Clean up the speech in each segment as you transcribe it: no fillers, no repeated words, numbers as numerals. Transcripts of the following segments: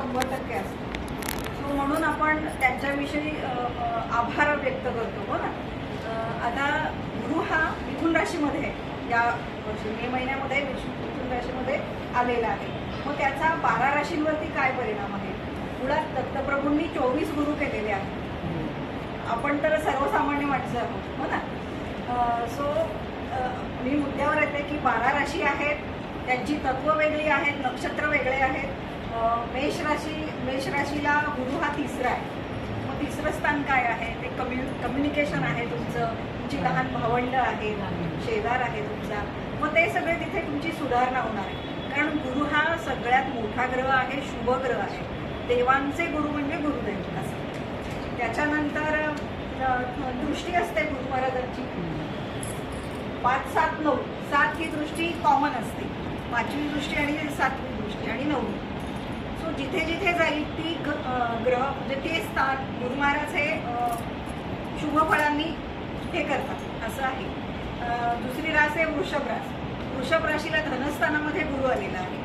100% असतो. सो म्हणून आपण त्यांच्याविषयी आभार व्यक्त करतो हो ना. आता गुरु हा मिथुन राशीमध्ये आहे, या वर्षी मे महिन्यामध्ये मिथुन राशीमध्ये आलेला आहे. मग त्याचा 12 राशींवरती काय परिणाम आहे? मुळात दत्तप्रभूंनी 24 गुरु केलेले आहेत. आपण तर सर्वसामान्य माणसं आहोत हो ना. सो मी मुद्द्यावर येते की 12 राशी आहेत, त्यांची तत्व वेगळी आहेत, नक्षत्र वेगळे आहेत. मेष राशीला गुरु हा तिसरा आहे. मग तिसरं स्थान काय आहे? ते कम्युनिकेशन आहे तुमचं, तुमची लहान भावंड आहेत, शेजार आहे तुमचा. मग ते सगळे तिथे तुमची सुधारणा होणार आहे. कारण गुरु हा सगळ्यात मोठा ग्रह आहे, शुभ ग्रह आहे. देवांचे गुरु म्हणजे गुरुदेव असं. त्याच्यानंतर दृष्टी असते गुरु महाराजांची 5, 7, 9. 7 ही दृष्टी कॉमन असते, 5वी दृष्टी आणि 7वी दृष्टी आणि 9वी. सो जिथे जिथे जाईल ती ग्रह म्हणजे ते स्थान गुरु महाराज हे शुभ फळांनी हे करतात असं आहे. दुसरी रास आहे वृषभ रास. वृषभ राशीला धनस्थानामध्ये गुरु आलेला आहे.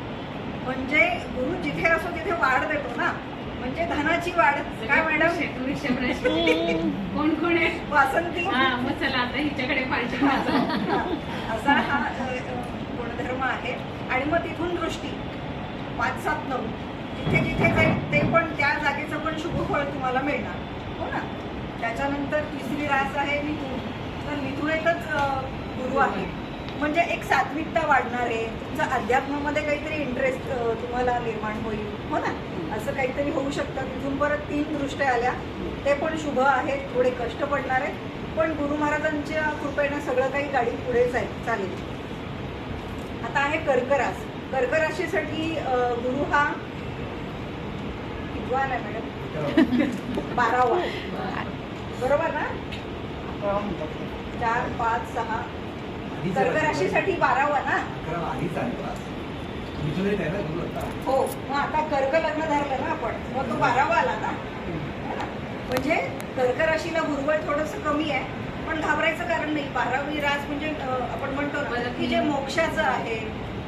म्हणजे गुरु जिथे असो तिथे वाढ देतो ना, म्हणजे धनाची वाढ. काय मॅडम वृषभ राशी कोण कोण आहे? वासंती. मग चला आता हिच्याकडे पाहिजे असा हा गुणधर्म आहे. आणि मग तिथून दृष्टी 5, 7, 9 जिथे जिथे जाईल ते पण त्या जागेचं पण शुभ फळ तुम्हाला मिळणार हो ना. त्याच्यानंतर तिसरी रास आहे मिथुन. तर मिथुनेतच गुरु आहे, म्हणजे एक सात्विकता वाढणार आहे. तुमचा अध्यात्मामध्ये काहीतरी इंटरेस्ट तुम्हाला निर्माण होईल हो ना. असं काहीतरी होऊ शकतं. तिथून परत 3 दृष्ट्या आल्या, ते पण शुभ आहेत. थोडे कष्ट पडणार आहेत, पण गुरु महाराजांच्या कृपेनं सगळं काही गाडी पुढे चालेल. आता आहे कर्क रास. कर्क राशीसाठी गुरु हा कितवा आलाय मॅडम? 12वा. बरोबर ना? 4, 5, 6. कर्क राशीसाठी 12वा ना. हो, मग आता कर्क लग्न धरलं ना आपण, मग तो 12वा आला ना. म्हणजे कर्क राशीला गुरुबळ थोडंसं कमी आहे, पण घाबरायचं कारण नाही. 12वी रास म्हणजे आपण म्हणतो ना की जे मोक्षाचं आहे,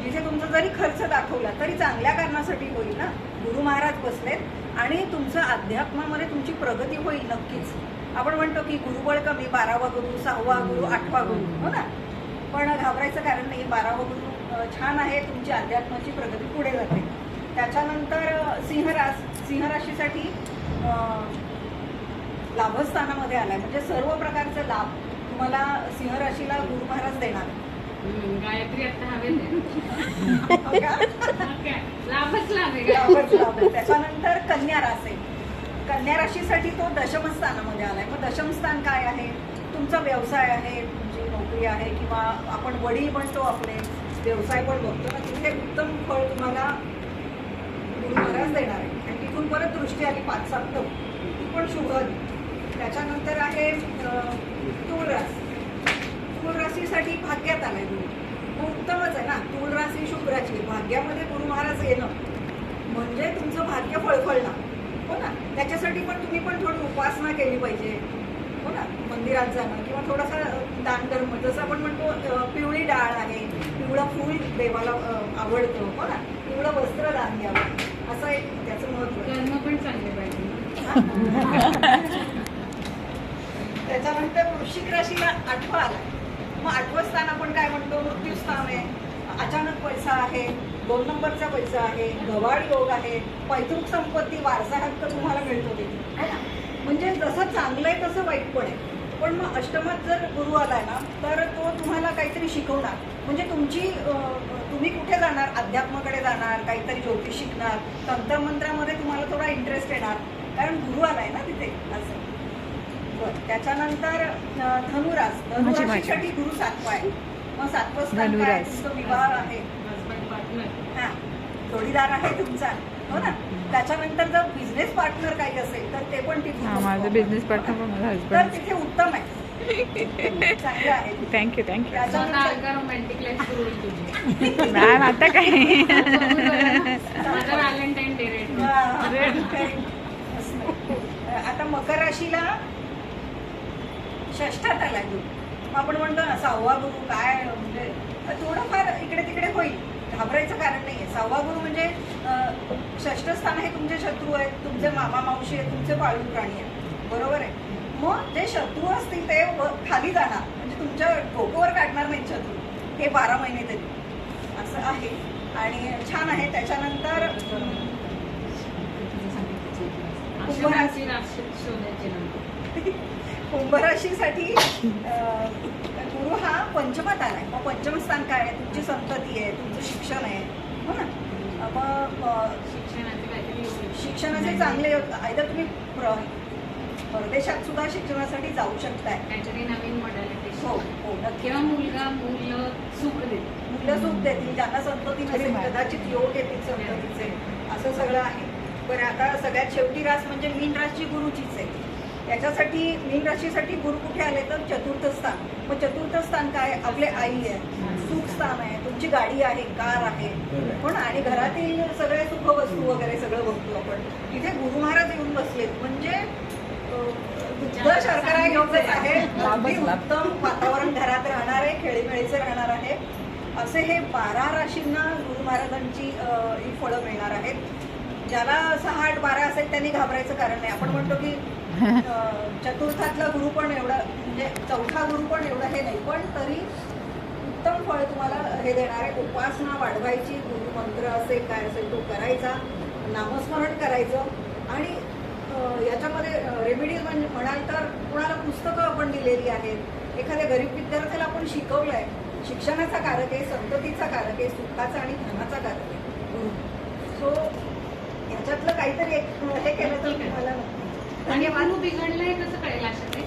जिथे तुमचा जरी खर्च दाखवला तरी चांगल्या कारणासाठी होईल ना. गुरु महाराज बसलेत आणि तुमचं अध्यात्मामध्ये तुमची प्रगती होईल नक्कीच. आपण म्हणतो की गुरुबळ कमी, 12वा गुरु, 6वा गुरु, 8वा गुरु हो ना. पण घाबरायचं कारण नाही. 12वा गुरु छान आहे, तुमची अध्यात्माची प्रगती पुढे जाते. त्याच्यानंतर सिंह राशीसाठी लाभस्थानामध्ये आलाय, म्हणजे सर्व प्रकारचा लाभ तुम्हाला सिंह राशीला गुरु महाराज देणार. गायत्री आता हवे लाभच लाभ. त्याच्यानंतर कन्या रास आहे. कन्या राशीसाठी तो दशम स्थानामध्ये आलाय. मग दशम स्थान काय आहे? तुमचा व्यवसाय आहे, तुमची नोकरी आहे, किंवा आपण वडील म्हणतो आपले व्यवसाय पण बघतो ना, तिथे उत्तम फळ तुम्हाला गुरु महाराज देणार आहे. आणि तिथून परत दृष्टी आली 5, 7, 9 ती पण शुभ आली. त्याच्यानंतर आहे तूळ रास. तूळ राशीसाठी भाग्यात आलाय गुरु. उत्तमच आहे ना. तूळ राशी शुक्राची, भाग्यामध्ये गुरु महाराज येणं म्हणजे तुमचं भाग्य फळफळणार हो ना. त्याच्यासाठी पण तुम्ही पण थोडी उपासना केली पाहिजे हो ना. मंदिरात जाणं किंवा थोडासा दानधर्म, जसं आपण म्हणतो पिवळी डाळ आहे, पिवळं फूल देवाला आवडतं हो ना, पिवळं वस्त्र दान द्यावं, असं एक त्याचं महत्त्व. कर्म पण चांगले पाहिजे. त्याच्यानंतर वृश्चिक राशीला 8वा आलाय. मग 8वं स्थान आपण काय म्हणतो? मृत्यू स्थान आहे. अचानक पैसा आहे, 2 नंबरचा पैसा आहे, गवाड योग आहे, पैतृक संपत्ती, वारसा हक्क तुम्हाला मिळतो तिथे. म्हणजे जसं चांगलं आहे तसं वाईट पण आहे. पण मग अष्टमात जर गुरु आलाय ना, तर तो तुम्हाला काहीतरी शिकवणार. म्हणजे तुम्ही कुठे जाणार? अध्यात्माकडे जाणार, काहीतरी ज्योतिष शिकणार, तंत्रमंत्रामध्ये तुम्हाला थोडा इंटरेस्ट येणार, कारण गुरु आलाय ना तिथे असं. त्याच्यानंतर धनुरास. धनुराशीसाठी गुरु 7वा आहे. मग 7वं स्थान काय? तुमचा विवाह आहे, हा जोडीदार आहे तुमचा हो ना. त्याच्यानंतर जर बिझनेस पार्टनर काही असेल तर ते पण तिथे, माझा बिझनेस पार्टनर पण माझा तर हसबंड. तिथे उत्तम आहे, चांगलं आहे. थँक्यू. रोमॅन्टिक लाईफ सुरू होईल तुझी मॅम. आता काय माझा व्हॅलेंटाईन डे रेट. आता मकर राशीला 6ठात आलाय गुरु. आपण म्हणतो ना 6वा गुरु काय, म्हणजे थोडंफार इकडे तिकडे होईल, घाबरायचं कारण नाहीये. 6वा गुरु म्हणजे षष्ठ स्थान हे तुमचे शत्रू आहेत, तुमचे मामा मावशी आहेत, तुमचे पाळीव प्राणी आहेत, बरोबर आहे. मग जे शत्रू असतील ते खाली जाणार, म्हणजे तुमच्या डोक्यावर काढणार नाहीत शत्रू हे 12 महिने तरी, असं आहे. आणि छान आहे. त्याच्यानंतर अक्षरांची राशी शोधायची नंतर. कुंभ राशीसाठी गुरु हा पंचमात आलाय. मग पंचम स्थान काय आहे? तुमची संतती आहे, तुमचं शिक्षण आहे, हो ना. मग शिक्षणाचे काहीतरी शिक्षणाचे चांगले आयदर तुम्ही परदेशात सुद्धा शिक्षणासाठी जाऊ शकताय. काहीतरी नवीन मॉडेलिटी. हो हो नक्की. किंवा मुलं सुख देते. मुलं सुख देतील, ज्यांना संतती नसेल कदाचित योग येतील संततीचे, असं सगळं आहे. बरं, आता सगळ्यात शेवटी रास म्हणजे मीन राशी गुरुचीच आहे. त्याच्यासाठी मीन राशीसाठी गुरु कुठे आले तर चतुर्थ स्थान. मग चतुर्थ स्थान काय? आपले आई आहे, सुख स्थान आहे, तुमची गाडी आहे, कार आहे, पण आणि घरातील सगळे सुखवस्तू वगैरे सगळं बघतो आपण. तिथे गुरु महाराज येऊन बसलेत म्हणजे दुग्ध शर्करा योगच आहे. अगदी उत्तम वातावरण घरात राहणार आहे, खेळीमेळीचं राहणार आहे. असे हे 12 राशींना गुरु महाराजांची ही फळं मिळणार आहेत. ज्याला 6, 8, 12 असेल त्यांनी घाबरायचं कारण नाही. आपण म्हणतो की चतुर्थातला गुरु पण एवढा, म्हणजे चौथा गुरु पण एवढा हे नाही, पण तरी उत्तम फळ तुम्हाला हे देणार आहे. उपासना वाढवायची, गुरु मंत्र असेल काय असेल तो करायचा, नामस्मरण करायचं. आणि याच्यामध्ये रेमेडीज म्हणजे म्हणाल तर कुणाला पुस्तकं आपण दिलेली आहेत, एखाद्या गरीब विद्यार्थ्याला आपण शिकवलं आहे. शिक्षणाचा कारक आहे, संततीचा कारक आहे, सुखाचा आणि धनाचा कारक आहे. सो याच्यातलं काहीतरी एक हे केलं तर तुम्हाला आणि गुरु बिघडलंय कसं कळेल अशा ते?